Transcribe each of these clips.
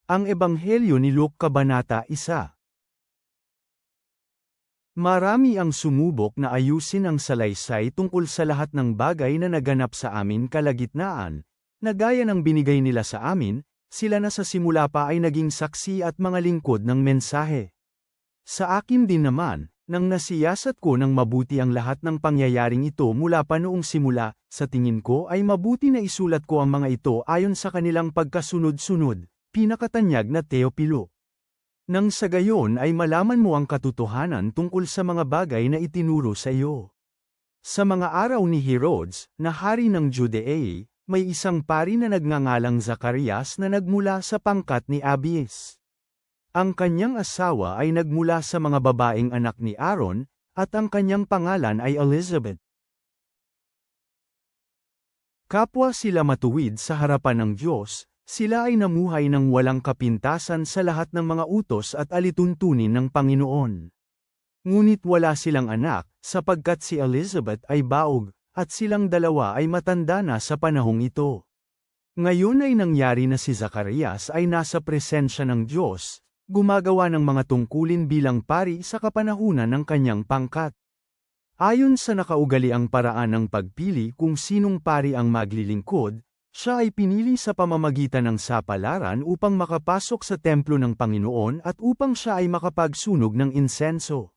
Ang Ebanghelyo ni Luke Kabanata 1. Marami ang sumubok na ayusin ang salaysay tungkol sa lahat ng bagay na naganap sa amin kalagitnaan, na gaya ng binigay nila sa amin, sila na sa simula pa ay naging saksi at mga lingkod ng mensahe. Sa akin din naman, nang nasiyasat ko ng mabuti ang lahat ng pangyayaring ito mula pa noong simula, sa tingin ko ay mabuti na isulat ko ang mga ito ayon sa kanilang pagkasunod-sunod. Pinakatanyag na Teopilo. Nang sa gayon ay malaman mo ang katotohanan tungkol sa mga bagay na itinuro sa iyo. Sa mga araw ni Herodes, na hari ng Judea, may isang pari na nagngangalang Zacarias na nagmula sa pangkat ni Abies. Ang kanyang asawa ay nagmula sa mga babaeng anak ni Aaron, at ang kanyang pangalan ay Elizabeth. Kapwa sila matuwid sa harapan ng Diyos. Sila ay namuhay ng walang kapintasan sa lahat ng mga utos at alituntunin ng Panginoon. Ngunit wala silang anak, sapagkat si Elizabeth ay baog, at silang dalawa ay matanda na sa panahong ito. Ngayon ay nangyari na si Zacarias ay nasa presensya ng Diyos, gumagawa ng mga tungkulin bilang pari sa kapanahunan ng kanyang pangkat. Ayon sa nakaugaliang paraan ng pagpili kung sinong pari ang maglilingkod, siya ay pinili sa pamamagitan ng sapalaran upang makapasok sa templo ng Panginoon at upang siya ay makapagsunog ng insenso.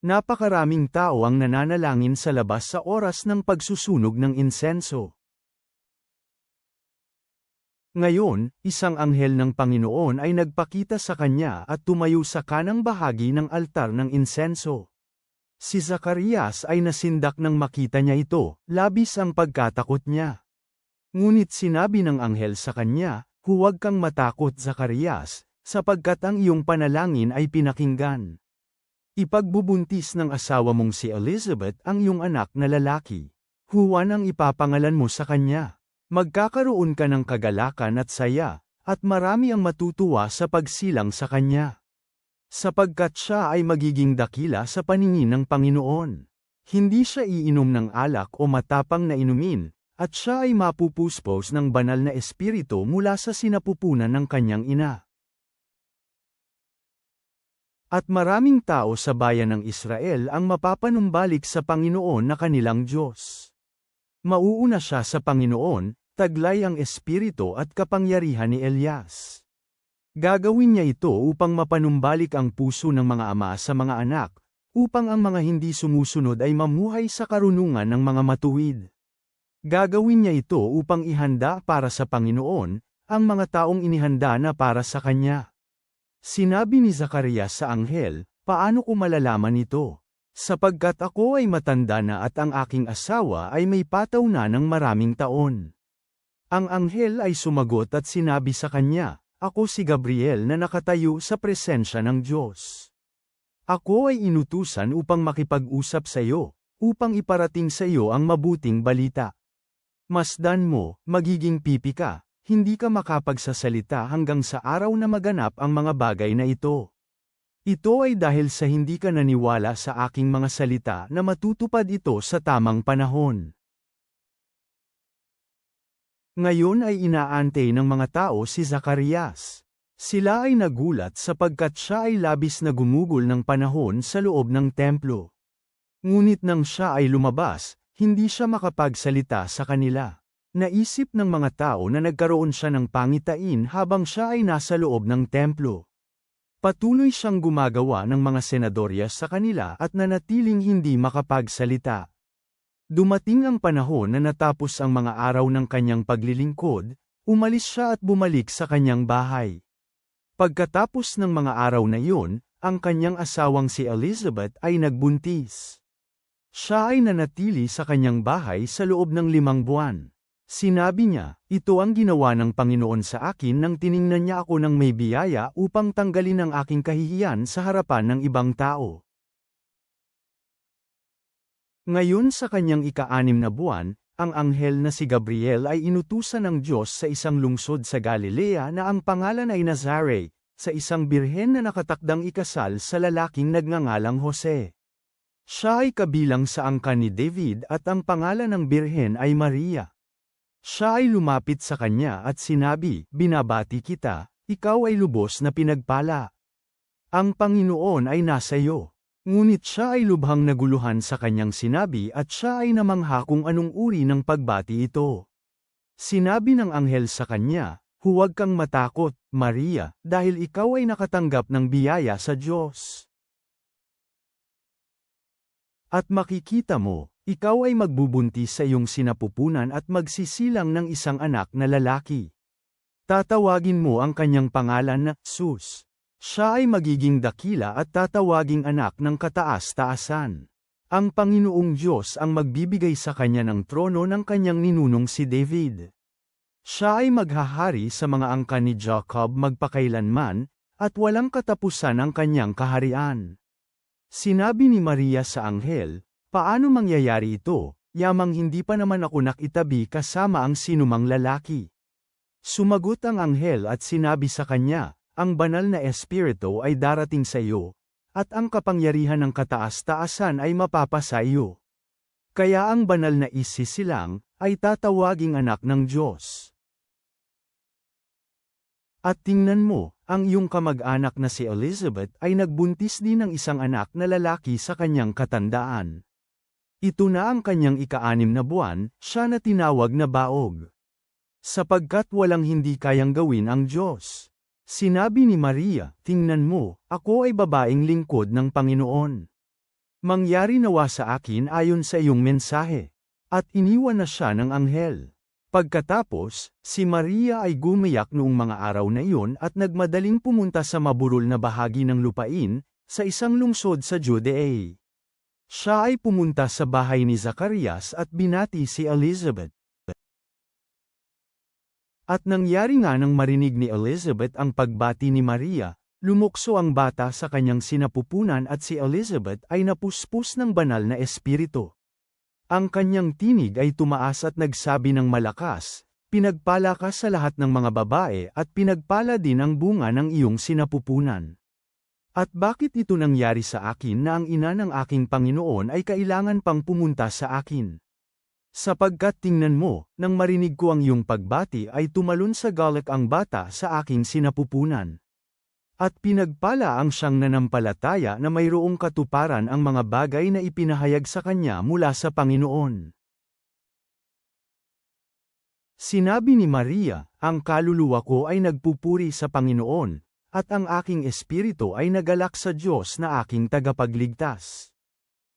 Napakaraming tao ang nananalangin sa labas sa oras ng pagsusunog ng insenso. Ngayon, isang anghel ng Panginoon ay nagpakita sa kanya at tumayo sa kanang bahagi ng altar ng insenso. Si Zacarias ay nasindak nang makita niya ito, labis ang pagkatakot niya. Ngunit sinabi ng anghel sa kanya, "Huwag kang matakot, Zacarias, sapagkat ang iyong panalangin ay pinakinggan. Ipagbubuntis ng asawa mong si Elizabeth ang iyong anak na lalaki. Juan ang ipapangalan mo sa kanya. Magkakaroon ka ng kagalakan at saya, at marami ang matutuwa sa pagsilang sa kanya. Sapagkat siya ay magiging dakila sa paningin ng Panginoon. Hindi siya iinom ng alak o matapang na inumin, at siya ay mapupuspos ng banal na espiritu mula sa sinapupunan ng kanyang ina. At maraming tao sa bayan ng Israel ang mapapanumbalik sa Panginoon na kanilang Diyos. Mauuna siya sa Panginoon, taglay ang espiritu at kapangyarihan ni Elias. Gagawin niya ito upang mapanumbalik ang puso ng mga ama sa mga anak, upang ang mga hindi sumusunod ay mamuhay sa karunungan ng mga matuwid. Gagawin niya ito upang ihanda para sa Panginoon, ang mga taong inihanda na para sa Kanya. Sinabi ni Zacarias sa anghel, "Paano ko malalaman ito? Sapagkat ako ay matanda na at ang aking asawa ay may pataw na ng maraming taon." Ang anghel ay sumagot at sinabi sa kanya, "Ako si Gabriel na nakatayo sa presensya ng Diyos. Ako ay inutusan upang makipag-usap sa iyo, upang iparating sa iyo ang mabuting balita. Masdan mo, magiging pipi ka, hindi ka makapagsasalita hanggang sa araw na maganap ang mga bagay na ito. Ito ay dahil sa hindi ka naniwala sa aking mga salita na matutupad ito sa tamang panahon." Ngayon ay inaantay ng mga tao si Zacarias. Sila ay nagulat sapagkat siya ay labis na gumugol ng panahon sa loob ng templo. Ngunit nang siya ay lumabas, hindi siya makapagsalita sa kanila. Naisip ng mga tao na nagkaroon siya ng pangitain habang siya ay nasa loob ng templo. Patuloy siyang gumagawa ng mga senadorya sa kanila at nanatiling hindi makapagsalita. Dumating ang panahon na natapos ang mga araw ng kanyang paglilingkod, umalis siya at bumalik sa kanyang bahay. Pagkatapos ng mga araw na iyon, ang kanyang asawang si Elizabeth ay nagbuntis. Siya ay nanatili sa kanyang bahay sa loob ng 5 buwan. Sinabi niya, "Ito ang ginawa ng Panginoon sa akin nang tiningnan niya ako ng may biyaya upang tanggalin ang aking kahihiyan sa harapan ng ibang tao." Ngayon sa kanyang ika-6 na buwan, ang anghel na si Gabriel ay inutusan ng Diyos sa isang lungsod sa Galilea na ang pangalan ay Nazaret, sa isang birhen na nakatakdang ikasal sa lalaking nagngangalang Jose. Siya ay kabilang sa angkan ni David at ang pangalan ng birhen ay Maria. Siya ay lumapit sa kanya at sinabi, "Binabati kita, ikaw ay lubos na pinagpala. Ang Panginoon ay nasa iyo. Ngunit siya ay lubhang naguluhan sa kanyang sinabi at siya ay namangha kung anong uri ng pagbati ito. Sinabi ng anghel sa kanya, "Huwag kang matakot, Maria, dahil ikaw ay nakatanggap ng biyaya sa Diyos. At makikita mo, ikaw ay magbubuntis sa iyong sinapupunan at magsisilang ng isang anak na lalaki. Tatawagin mo ang kanyang pangalan na Jesus. Siya ay magiging dakila at tatawaging anak ng kataas-taasan. Ang Panginoong Diyos ang magbibigay sa kanya ng trono ng kanyang ninunong si David. Siya ay maghahari sa mga angkan ni Jacob magpakailanman, at walang katapusan ang kanyang kaharian." Sinabi ni Maria sa anghel, "Paano mangyayari ito, yamang hindi pa naman ako nakitabi kasama ang sinumang lalaki?" Sumagot ang anghel at sinabi sa kanya, "Ang banal na espiritu ay darating sa iyo, at ang kapangyarihan ng kataas-taasan ay mapapasa iyo. Kaya ang banal na isisilang, ay tatawaging anak ng Diyos. At tingnan mo, ang iyong kamag-anak na si Elizabeth ay nagbuntis din ng isang anak na lalaki sa kanyang katandaan. Ito na ang kanyang ika-6 na buwan, siya na tinawag na baog. Sapagkat walang hindi kayang gawin ang Diyos." Sinabi ni Maria, "Tingnan mo, ako ay babaeng lingkod ng Panginoon. Mangyari nawa sa akin ayon sa iyong mensahe." At iniwan na siya ng anghel. Pagkatapos, si Maria ay gumiyak noong mga araw na iyon at nagmadaling pumunta sa maburol na bahagi ng lupain, sa isang lungsod sa Judea. Siya ay pumunta sa bahay ni Zacarias at binati si Elizabeth. At nangyari nga nang marinig ni Elizabeth ang pagbati ni Maria, lumukso ang bata sa kanyang sinapupunan at si Elizabeth ay napuspos ng banal na espiritu. Ang kanyang tinig ay tumaas at nagsabi ng malakas, "Pinagpala ka sa lahat ng mga babae at pinagpala din ang bunga ng iyong sinapupunan. At bakit ito nangyari sa akin na ang ina ng aking Panginoon ay kailangan pang pumunta sa akin? Sapagkat tingnan mo, nang marinig ko ang iyong pagbati ay tumalon sa galit ang bata sa aking sinapupunan. At pinagpala ang siyang nanampalataya na mayroong katuparan ang mga bagay na ipinahayag sa kanya mula sa Panginoon." Sinabi ni Maria, "Ang kaluluwa ko ay nagpupuri sa Panginoon, at ang aking espiritu ay nagalak sa Diyos na aking tagapagligtas.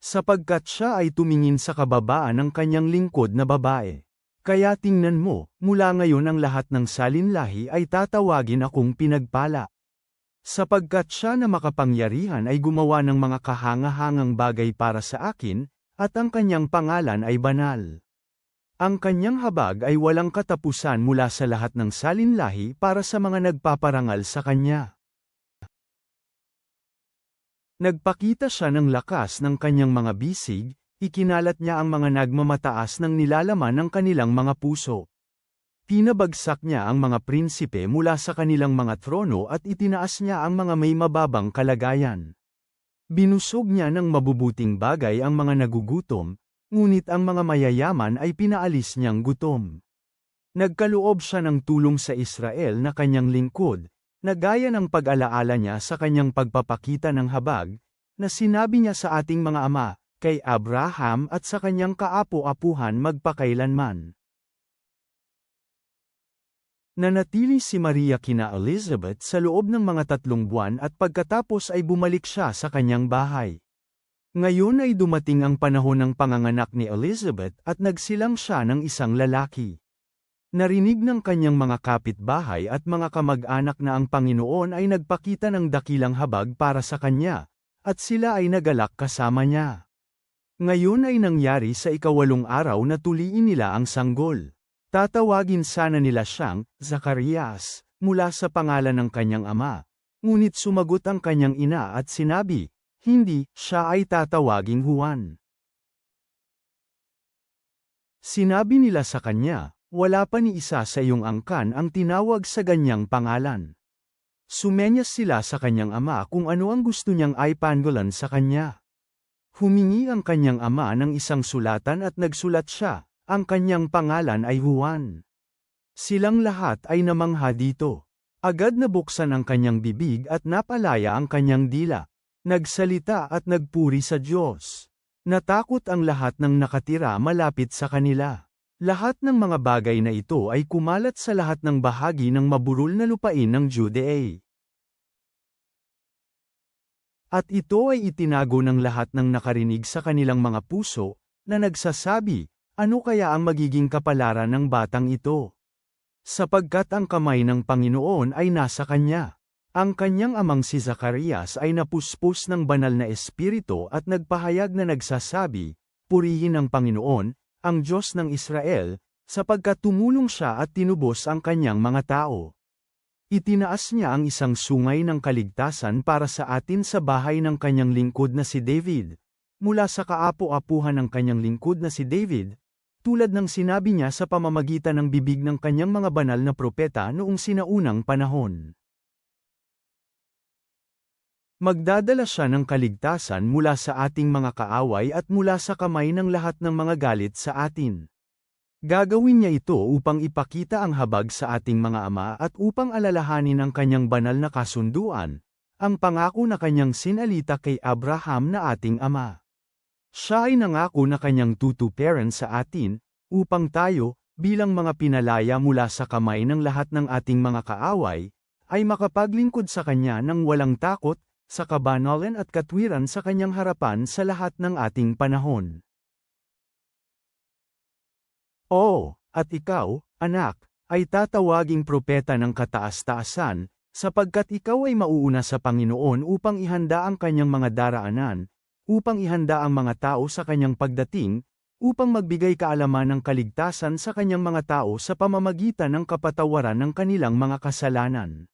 Sapagkat siya ay tumingin sa kababaan ng kanyang lingkod na babae. Kaya tingnan mo, mula ngayon ang lahat ng salinlahi ay tatawagin akong pinagpala. Sapagkat siya na makapangyarihan ay gumawa ng mga kahangahangang bagay para sa akin, at ang kanyang pangalan ay banal. Ang kanyang habag ay walang katapusan mula sa lahat ng salinlahi para sa mga nagpaparangal sa kanya. Nagpakita siya ng lakas ng kanyang mga bisig, ikinalat niya ang mga nagmamataas ng nilalaman ng kanilang mga puso. Pinabagsak niya ang mga prinsipe mula sa kanilang mga trono at itinaas niya ang mga may mababang kalagayan. Binusog niya ng mabubuting bagay ang mga nagugutom, ngunit ang mga mayayaman ay pinaalis niyang gutom. Nagkaloob siya ng tulong sa Israel na kanyang lingkod, na gaya ng pag-alaala niya sa kanyang pagpapakita ng habag, na sinabi niya sa ating mga ama, kay Abraham at sa kanyang kaapo-apuhan magpakailanman. Nanatili si Maria kina Elizabeth sa loob ng mga 3 buwan at pagkatapos ay bumalik siya sa kanyang bahay. Ngayon ay dumating ang panahon ng panganganak ni Elizabeth at nagsilang siya ng isang lalaki. Narinig ng kanyang mga kapitbahay at mga kamag-anak na ang Panginoon ay nagpakita ng dakilang habag para sa kanya, at sila ay nagalak kasama niya. Ngayon ay nangyari sa 8 araw na tuliin nila ang sanggol. Tatawagin sana nila siyang Zacarias, mula sa pangalan ng kanyang ama. Ngunit sumagot ang kanyang ina at sinabi, "Hindi, siya ay tatawaging Juan." Sinabi nila sa kanya, "Wala pa ni isa sa iyong angkan ang tinawag sa ganyang pangalan." Sumenyas sila sa kanyang ama kung ano ang gusto niyang ipanggalan sa kanya. Humingi ang kanyang ama ng isang sulatan at nagsulat siya, ang kanyang pangalan ay Juan. Silang lahat ay namangha dito. Agad nabuksan ang kanyang bibig at napalaya ang kanyang dila. Nagsalita at nagpuri sa Diyos. Natakot ang lahat ng nakatira malapit sa kanila. Lahat ng mga bagay na ito ay kumalat sa lahat ng bahagi ng maburol na lupain ng Judea. At ito ay itinago ng lahat ng nakarinig sa kanilang mga puso, na nagsasabi, ano kaya ang magiging kapalaran ng batang ito? Sapagkat ang kamay ng Panginoon ay nasa kanya. Ang kanyang amang si Zacarias ay napuspos ng banal na espiritu at nagpahayag na nagsasabi, purihin ang Panginoon, ang Diyos ng Israel, sapagkat tumulong siya at tinubos ang kanyang mga tao. Itinaas niya ang isang sungay ng kaligtasan para sa atin sa bahay ng kanyang lingkod na si David. Mula sa kaapu-apuhan ng kanyang lingkod na si David, tulad ng sinabi niya sa pamamagitan ng bibig ng kanyang mga banal na propeta noong sinaunang panahon. Magdadala siya ng kaligtasan mula sa ating mga kaaway at mula sa kamay ng lahat ng mga galit sa atin. Gagawin niya ito upang ipakita ang habag sa ating mga ama at upang alalahanin ang kanyang banal na kasunduan, ang pangako na kanyang sinalita kay Abraham na ating ama. Siya ay nangako na kanyang tutuparan sa atin, upang tayo, bilang mga pinalaya mula sa kamay ng lahat ng ating mga kaaway, ay makapaglingkod sa kanya ng walang takot, sa kabanalan at katwiran sa kanyang harapan sa lahat ng ating panahon. At ikaw, anak, ay tatawaging propeta ng kataas-taasan, sapagkat ikaw ay mauuna sa Panginoon upang ihanda ang kanyang mga daraanan, upang ihanda ang mga tao sa kanyang pagdating, upang magbigay kaalaman ng kaligtasan sa kanyang mga tao sa pamamagitan ng kapatawaran ng kanilang mga kasalanan.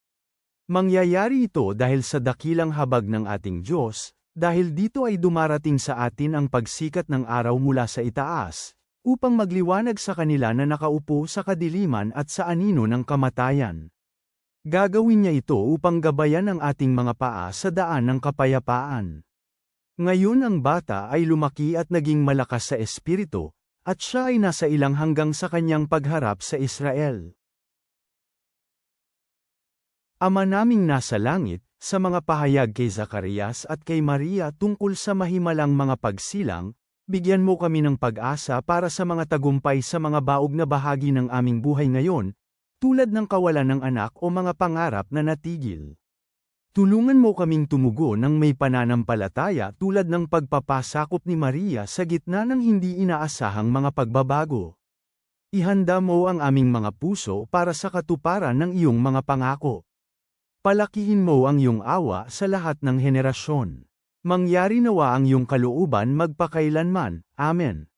Mangyayari ito dahil sa dakilang habag ng ating Diyos, dahil dito ay dumarating sa atin ang pagsikat ng araw mula sa itaas, upang magliwanag sa kanila na nakaupo sa kadiliman at sa anino ng kamatayan. Gagawin niya ito upang gabayan ang ating mga paa sa daan ng kapayapaan. Ngayon ang bata ay lumaki at naging malakas sa espiritu, at siya ay nasa ilang hanggang sa kanyang pagharap sa Israel. Ama naming nasa langit, sa mga pahayag kay Zacarias at kay Maria tungkol sa mahimalang mga pagsilang, bigyan mo kami ng pag-asa para sa mga tagumpay sa mga baog na bahagi ng aming buhay ngayon, tulad ng kawalan ng anak o mga pangarap na natigil. Tulungan mo kaming tumugo ng may pananampalataya tulad ng pagpapasakop ni Maria sa gitna ng hindi inaasahang mga pagbabago. Ihanda mo ang aming mga puso para sa katuparan ng iyong mga pangako. Palakihin mo ang iyong awa sa lahat ng henerasyon. Mangyari nawa ang iyong kalooban magpakailanman. Amen.